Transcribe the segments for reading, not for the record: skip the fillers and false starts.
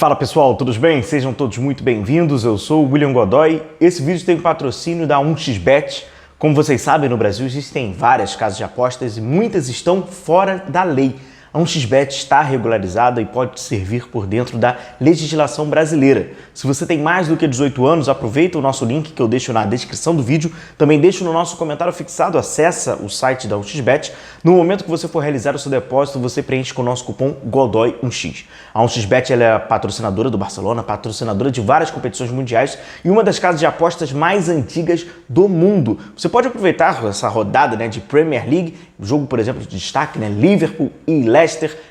Fala pessoal, tudo bem? Sejam todos muito bem-vindos, eu sou o William Godoy. Esse vídeo tem patrocínio da 1xBet. Como vocês sabem, no Brasil existem várias casas de apostas e muitas estão fora da lei. A 1xBet está regularizada e pode te servir por dentro da legislação brasileira. Se você tem mais do que 18 anos, aproveita o nosso link que eu deixo na descrição do vídeo. Também deixo no nosso comentário fixado, acessa o site da 1xBet. No momento que você for realizar o seu depósito, você preenche com o nosso cupom GODOY1x. A 1xBet ela é patrocinadora do Barcelona, patrocinadora de várias competições mundiais e uma das casas de apostas mais antigas do mundo. Você pode aproveitar essa rodada de Premier League, jogo, por exemplo, de destaque, Liverpool e Leicester.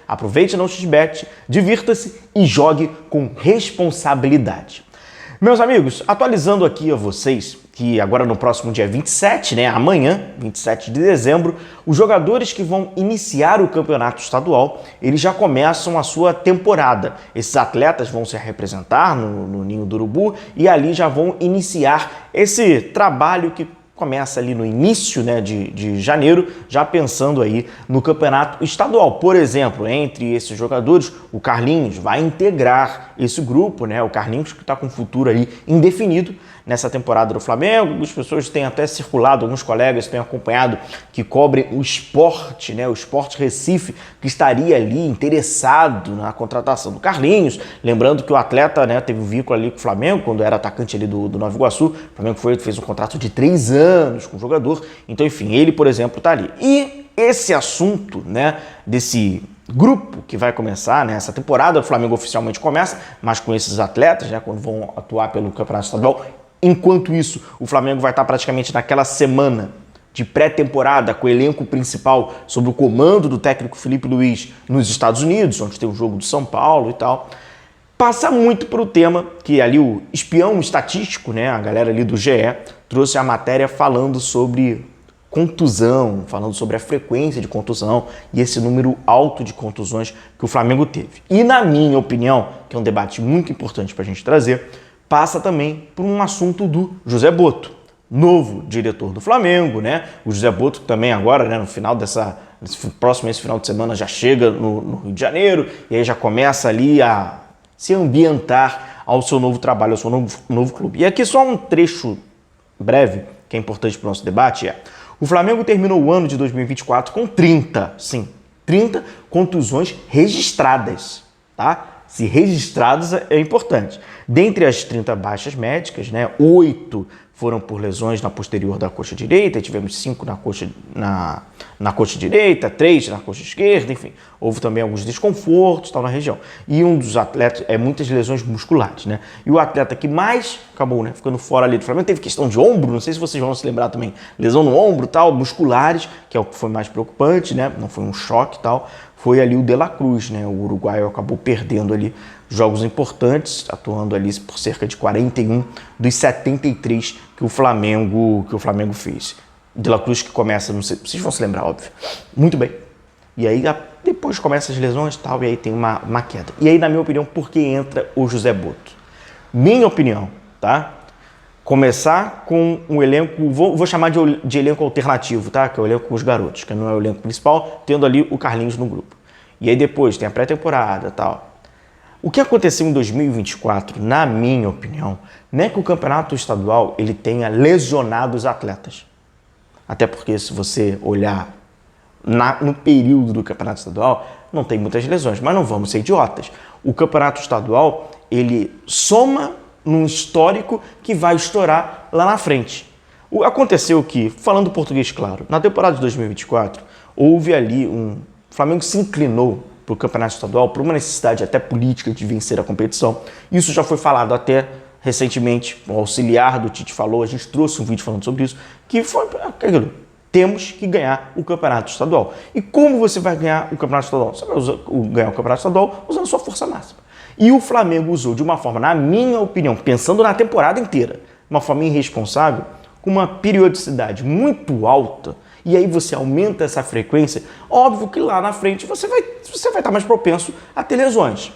Aproveite na 1xBet, divirta-se e jogue com responsabilidade. Meus amigos, atualizando aqui a vocês que agora no próximo dia 27, amanhã, 27 de dezembro, os jogadores que vão iniciar o campeonato estadual, eles já começam a sua temporada. Esses atletas vão se representar no Ninho do Urubu e ali já vão iniciar esse trabalho que começa ali no início de janeiro, já pensando aí no campeonato estadual. Por exemplo, entre esses jogadores, o Carlinhos vai integrar esse grupo, o Carlinhos que está com um futuro aí indefinido nessa temporada do Flamengo. Algumas pessoas têm até circulado, alguns colegas têm acompanhado que cobrem o esporte, o Sport Recife, que estaria ali interessado na contratação do Carlinhos. Lembrando que o atleta teve um vínculo ali com o Flamengo, quando era atacante ali do Nova Iguaçu. O Flamengo fez um contrato de 3 anos com o jogador. Então, enfim, ele, por exemplo, está ali. E esse assunto, desse grupo que vai começar, essa temporada, o Flamengo oficialmente começa, mas com esses atletas, quando vão atuar pelo Campeonato Estadual. Enquanto isso, o Flamengo vai estar praticamente naquela semana de pré-temporada com o elenco principal sob o comando do técnico Felipe Luiz nos Estados Unidos, onde tem o jogo do São Paulo e tal. Passa muito para o tema que ali o espião estatístico, a galera ali do GE, trouxe a matéria falando sobre contusão, falando sobre a frequência de contusão e esse número alto de contusões que o Flamengo teve. E na minha opinião, que é um debate muito importante para a gente trazer, passa também por um assunto do José Botto, novo diretor do Flamengo, O José Botto também agora, no final esse final de semana já chega no Rio de Janeiro e aí já começa ali a se ambientar ao seu novo trabalho, ao seu novo clube. E aqui só um trecho breve, que é importante para o nosso debate, o Flamengo terminou o ano de 2024 com 30 contusões registradas, Se registradas é importante. Dentre as 30 baixas médicas, 8 foram por lesões na posterior da coxa direita, tivemos 5 na coxa direita, 3 na coxa esquerda, enfim. Houve também alguns desconfortos na região. E um dos atletas, muitas lesões musculares, E o atleta que mais acabou ficando fora ali do Flamengo, teve questão de ombro, não sei se vocês vão se lembrar também, lesão no ombro, musculares, que é o que foi mais preocupante, Não foi um choque foi ali o De La Cruz, o uruguaio acabou perdendo ali jogos importantes, atuando ali por cerca de 41 dos 73 que o Flamengo fez. De La Cruz que começa, não sei, vocês vão se lembrar, óbvio. Muito bem. E aí depois começa as lesões e aí tem uma queda. E aí, na minha opinião, por que entra o José Botto? Minha opinião, Começar com um elenco, vou chamar de elenco alternativo, Que é o elenco com os garotos, que não é o elenco principal, tendo ali o Carlinhos no grupo. E aí depois tem a pré-temporada O que aconteceu em 2024, na minha opinião, não é que o campeonato estadual ele tenha lesionado os atletas. Até porque se você olhar no período do campeonato estadual, não tem muitas lesões, mas não vamos ser idiotas. O campeonato estadual, ele soma num histórico que vai estourar lá na frente. Aconteceu que, falando português claro, na temporada de 2024, houve ali o Flamengo se inclinou para o campeonato estadual por uma necessidade até política de vencer a competição. Isso já foi falado até recentemente, o auxiliar do Tite falou, a gente trouxe um vídeo falando sobre isso, que foi aquilo. Temos que ganhar o campeonato estadual. E como você vai ganhar o campeonato estadual? Você vai ganhar o campeonato estadual usando sua força máxima. E o Flamengo usou de uma forma, na minha opinião, pensando na temporada inteira, uma forma irresponsável, com uma periodicidade muito alta, e aí você aumenta essa frequência, óbvio que lá na frente você vai estar mais propenso a ter lesões.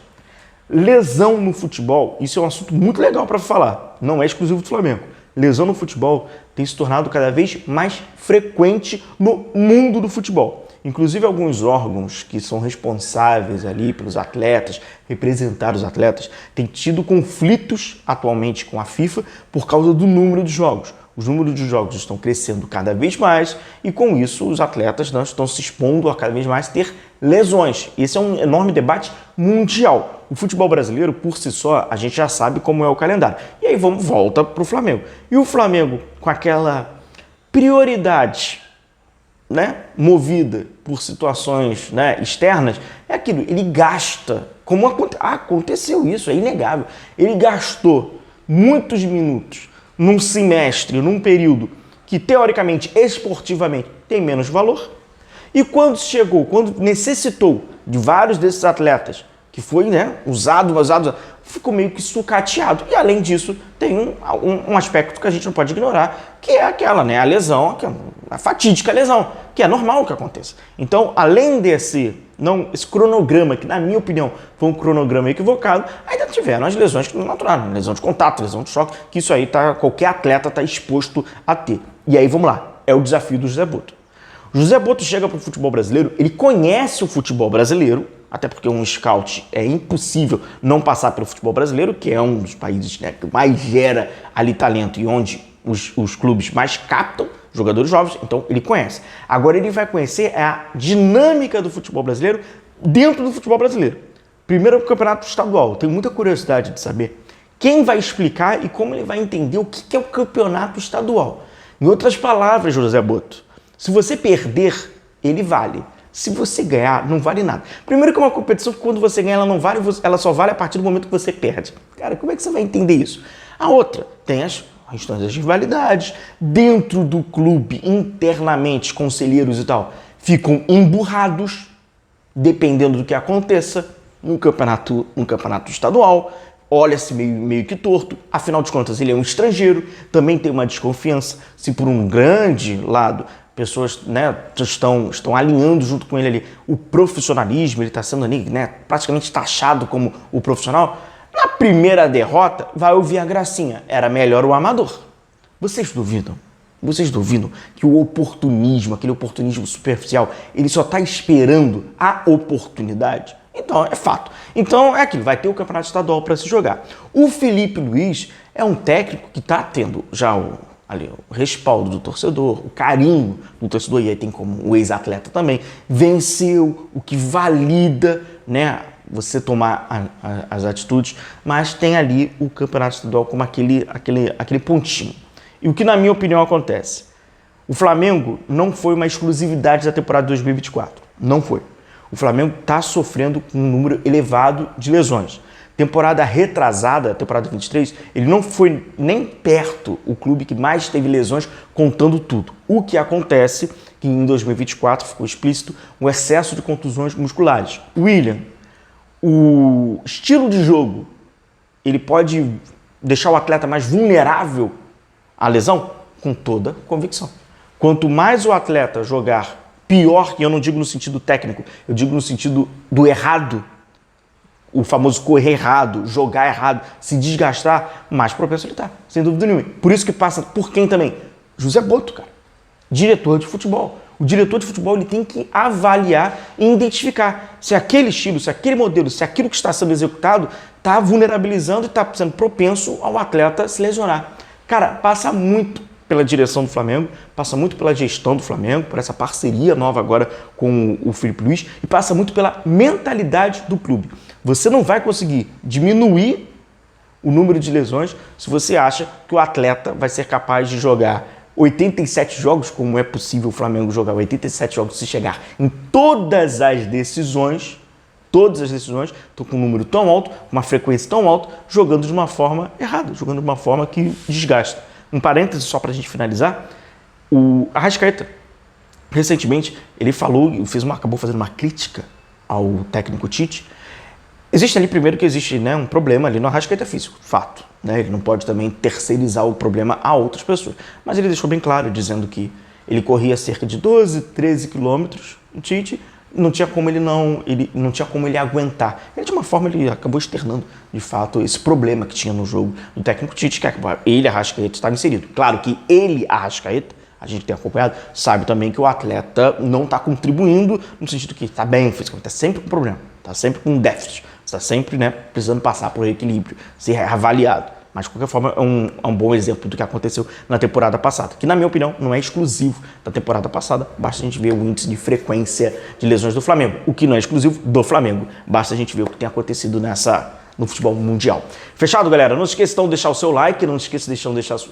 Lesão no futebol, isso é um assunto muito legal para falar, não é exclusivo do Flamengo. Lesão no futebol tem se tornado cada vez mais frequente no mundo do futebol. Inclusive alguns órgãos que são responsáveis ali pelos atletas, representar os atletas, têm tido conflitos atualmente com a FIFA por causa do número de jogos. Os números de jogos estão crescendo cada vez mais e com isso os atletas não estão se expondo a cada vez mais ter lesões. Esse é um enorme debate mundial. O futebol brasileiro, por si só, a gente já sabe como é o calendário. E aí volta para o Flamengo. E o Flamengo, com aquela prioridade, né, movida por situações, né, externas, é aquilo, ele gasta, como aconteceu isso, é inegável, ele gastou muitos minutos num semestre, num período que teoricamente, esportivamente, tem menos valor, e quando necessitou de vários desses atletas, que foi, né, usado, ficou meio que sucateado. E além disso, tem um aspecto que a gente não pode ignorar, que é aquela, né, a lesão, a fatídica lesão, que é normal que aconteça. Então, além esse cronograma, que na minha opinião foi um cronograma equivocado, ainda tiveram as lesões que não naturais, lesão de contato, lesão de choque, que isso aí qualquer atleta está exposto a ter. E aí, vamos lá, é o desafio do José Botto. O José Botto chega para o futebol brasileiro, ele conhece o futebol brasileiro, até porque um scout é impossível não passar pelo futebol brasileiro, que é um dos países, né, que mais gera ali talento e onde os clubes mais captam jogadores jovens, então ele conhece. Agora ele vai conhecer a dinâmica do futebol brasileiro dentro do futebol brasileiro. Primeiro, o campeonato estadual. Tenho muita curiosidade de saber quem vai explicar e como ele vai entender o que é o campeonato estadual. Em outras palavras, José Botto, se você perder, ele vale. Se você ganhar, não vale nada. Primeiro que é uma competição que quando você ganha, ela não vale, ela só vale a partir do momento que você perde. Cara, como é que você vai entender isso? A outra, tem as instâncias de rivalidades. Dentro do clube, internamente, conselheiros e tal, ficam emburrados, dependendo do que aconteça, no campeonato estadual. Olha-se meio que torto, afinal de contas ele é um estrangeiro, também tem uma desconfiança, se por um grande lado pessoas, né, estão alinhando junto com ele ali o profissionalismo, ele está sendo ali, né, praticamente taxado como o profissional, na primeira derrota vai ouvir a gracinha, era melhor o amador. Vocês duvidam que o oportunismo, aquele oportunismo superficial, ele só está esperando a oportunidade? Então, é fato. Então, é aquilo, vai ter o campeonato estadual para se jogar. O Felipe Luiz é um técnico que está tendo já o respaldo do torcedor, o carinho do torcedor, e aí tem como o ex-atleta também, venceu, o que valida, né, você tomar as atitudes, mas tem ali o campeonato estadual como aquele pontinho. E o que, na minha opinião, acontece? O Flamengo não foi uma exclusividade da temporada de 2024. Não foi. O Flamengo está sofrendo com um número elevado de lesões. Temporada retrasada, temporada 23, ele não foi nem perto o clube que mais teve lesões, contando tudo. O que acontece que em 2024 ficou explícito o excesso de contusões musculares. William, o estilo de jogo, ele pode deixar o atleta mais vulnerável à lesão? Com toda convicção. Quanto mais o atleta jogar pior, e eu não digo no sentido técnico, eu digo no sentido do errado, o famoso correr errado, jogar errado, se desgastar, mais propenso ele está, sem dúvida nenhuma. Por isso que passa por quem também? José Botto, cara. Diretor de futebol. O diretor de futebol ele tem que avaliar e identificar se aquele estilo, se aquele modelo, se aquilo que está sendo executado está vulnerabilizando e está sendo propenso ao atleta se lesionar. Cara, passa muito pela direção do Flamengo, passa muito pela gestão do Flamengo, por essa parceria nova agora com o Felipe Luiz e passa muito pela mentalidade do clube. Você não vai conseguir diminuir o número de lesões se você acha que o atleta vai ser capaz de jogar 87 jogos, como é possível o Flamengo jogar 87 jogos se chegar em todas as decisões, estão com um número tão alto, uma frequência tão alta, jogando de uma forma errada, jogando de uma forma que desgasta. Um parêntese só para a gente finalizar, o Arrascaeta, recentemente, ele falou, acabou fazendo uma crítica ao técnico Tite. Existe ali, primeiro, que existe, né, um problema ali no Arrascaeta físico, fato. Né? Ele não pode também terceirizar o problema a outras pessoas. Mas ele deixou bem claro, dizendo que ele corria cerca de 12, 13 quilômetros, o Tite, não tinha como ele aguentar. Ele, de uma forma, ele acabou externando, de fato, esse problema que tinha no jogo do técnico Tite, que ele, Arrascaeta, estava inserido. Claro que ele, Arrascaeta, a gente tem acompanhado, sabe também que o atleta não está contribuindo no sentido que está bem fisicamente, está sempre com problema, está sempre com déficit, está sempre, né, precisando passar por equilíbrio, ser reavaliado. Mas, de qualquer forma, é um bom exemplo do que aconteceu na temporada passada, que, na minha opinião, não é exclusivo da temporada passada. Basta a gente ver o índice de frequência de lesões do Flamengo, o que não é exclusivo do Flamengo. Basta a gente ver o que tem acontecido no futebol mundial. Fechado, galera? Não se esqueça, então, de deixar o seu like, não se esqueça de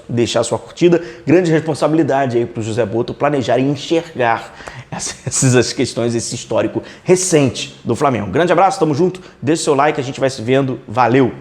deixar a sua curtida. Grande responsabilidade aí para o José Boto planejar e enxergar essas questões, esse histórico recente do Flamengo. Grande abraço, tamo junto, deixa o seu like, a gente vai se vendo. Valeu!